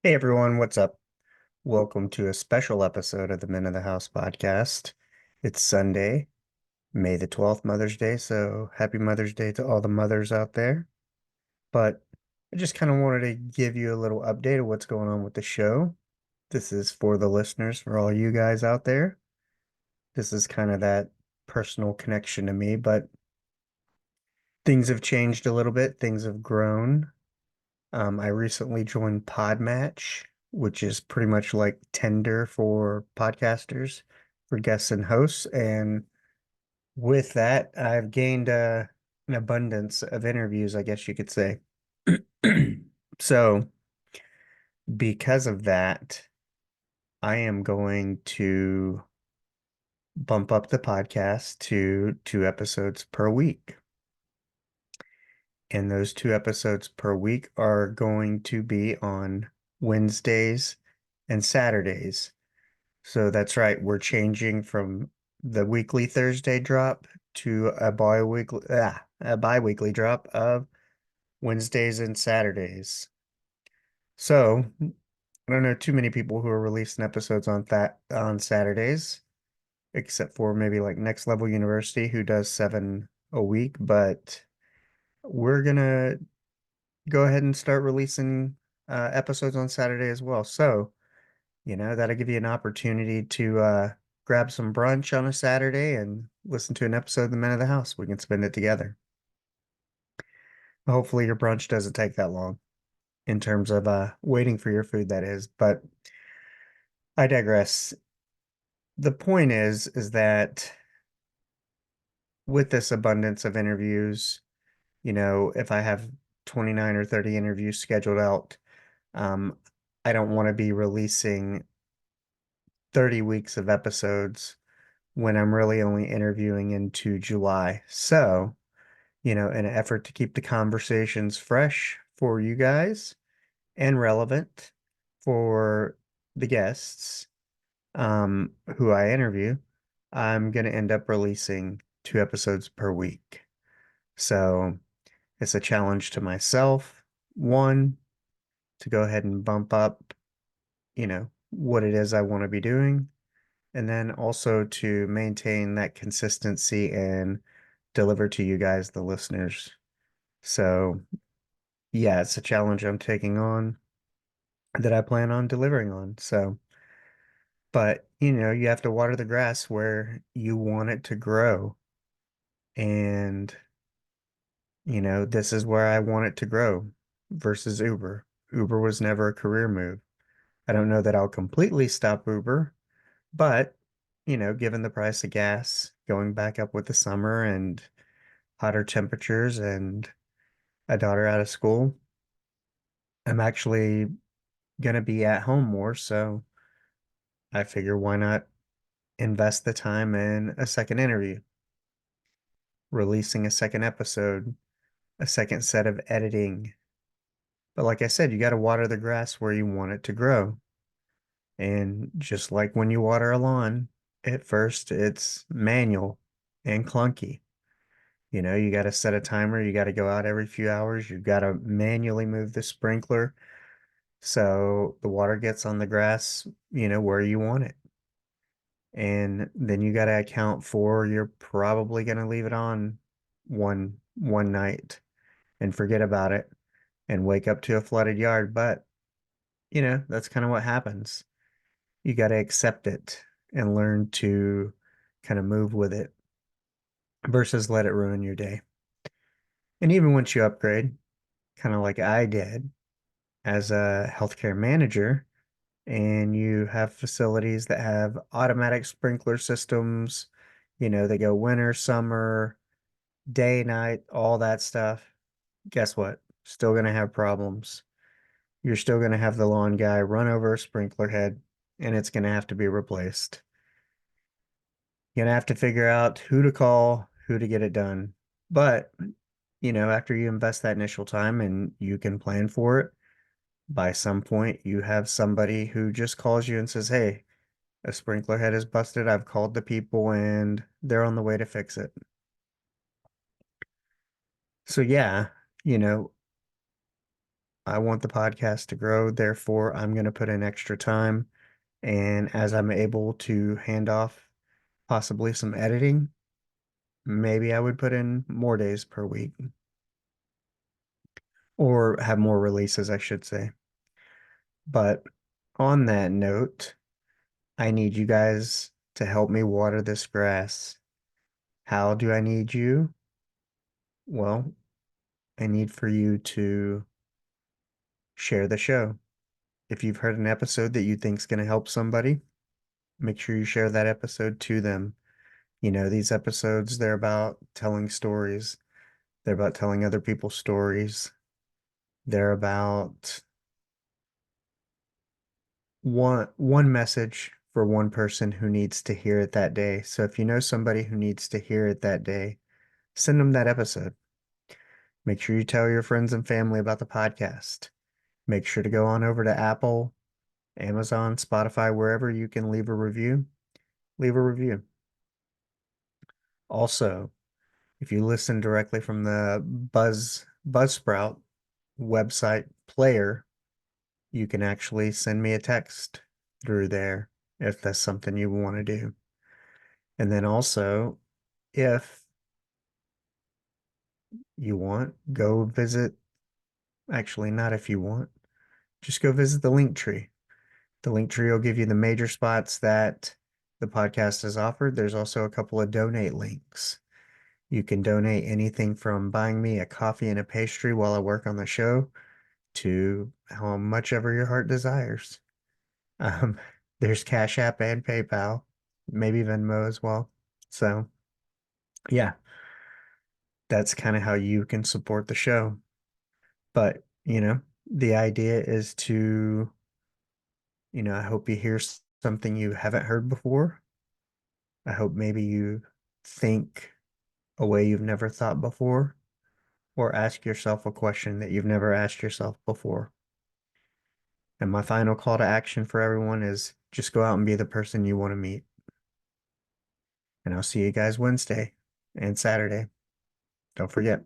Hey everyone, what's up? Welcome to a special episode of the Men of the House podcast. It's Sunday, May the 12th, Mother's Day, so happy Mother's Day to all the mothers out there. But I just kind of wanted to give you a little update of what's going on with the show. This is for the listeners, for all you guys out there. This is kind of that personal connection to me, but things have changed a little bit, things have grown. I recently joined Podmatch, which is pretty much like Tinder for podcasters, for guests and hosts. And with that, I've gained an abundance of interviews, I guess you could say. So, because of that, I am going to bump up the podcast to 2 episodes per week. And those 2 episodes per week are going to be on Wednesdays and Saturdays. So that's right, we're changing from the weekly Thursday drop to a bi-weekly drop of Wednesdays and Saturdays. So I don't know too many people who are releasing episodes on Saturdays, except for maybe like Next Level University, who does 7 a week, but we're gonna go ahead and start releasing episodes on Saturday as well. So, that'll give you an opportunity to grab some brunch on a Saturday and listen to an episode of The Men of the House. We can spend it together. Hopefully, your brunch doesn't take that long in terms of waiting for your food, that is. But I digress. The point is that with this abundance of interviews, if I have 29 or 30 interviews scheduled out, um, I don't want to be releasing 30 weeks of episodes when I'm really only interviewing into July. So, in an effort to keep the conversations fresh for you guys and relevant for the guests who I interview, I'm going to end up releasing 2 episodes per week. So it's a challenge to myself. One, to go ahead and bump up, what it is I want to be doing. And then also to maintain that consistency and deliver to you guys, the listeners. So, yeah, it's a challenge I'm taking on that I plan on delivering on. So, but you have to water the grass where you want it to grow. And, this is where I want it to grow versus Uber. Uber was never a career move. I don't know that I'll completely stop Uber, but, given the price of gas going back up with the summer and hotter temperatures and a daughter out of school, I'm actually going to be at home more. So I figure why not invest the time in a second interview, releasing a second episode, a second set of editing. But like I said, you got to water the grass where you want it to grow. And just like when you water a lawn, at first it's manual and clunky. You got to set a timer, you got to go out every few hours, you got to manually move the sprinkler so the water gets on the grass, where you want it. And then you got to account for you're probably going to leave it on one night and forget about it and wake up to a flooded yard. But, that's kind of what happens. You got to accept it and learn to kind of move with it versus let it ruin your day. And even once you upgrade, kind of like I did as a healthcare manager, and you have facilities that have automatic sprinkler systems, they go winter, summer, day, night, all that stuff. Guess what? Still going to have problems. You're still going to have the lawn guy run over a sprinkler head and it's going to have to be replaced. You're going to have to figure out who to call, who to get it done. But, after you invest that initial time and you can plan for it, by some point you have somebody who just calls you and says, "Hey, a sprinkler head is busted. I've called the people and they're on the way to fix it." So yeah, you know, I want the podcast to grow. Therefore, I'm going to put in extra time. And as I'm able to hand off possibly some editing, maybe I would put in more days per week or have more releases, I should say. But on that note, I need you guys to help me water this grass. How do I need you? Well, I need for you to share the show. If you've heard an episode that you think is going to help somebody, make sure you share that episode to them. You know, these episodes, they're about telling stories. They're about telling other people's stories. They're about one message for one person who needs to hear it that day. So if you know somebody who needs to hear it that day, send them that episode. Make sure you tell your friends and family about the podcast. Make sure to go on over to Apple, Amazon, Spotify, wherever you can leave a review. Leave a review. Also, if you listen directly from the Buzzsprout website player, you can actually send me a text through there if that's something you want to do. And then also, if you want, go visit, actually, not if you want, just go visit the link tree. The link tree will give you the major spots that the podcast has offered. There's also a couple of donate links. You can donate anything from buying me a coffee and a pastry while I work on the show to how much ever your heart desires. Um, there's Cash App and PayPal, maybe Venmo as well. So, yeah, that's kind of how you can support the show. But, the idea is to, I hope you hear something you haven't heard before. I hope maybe you think a way you've never thought before, or ask yourself a question that you've never asked yourself before. And my final call to action for everyone is just go out and be the person you want to meet. And I'll see you guys Wednesday and Saturday. Don't forget.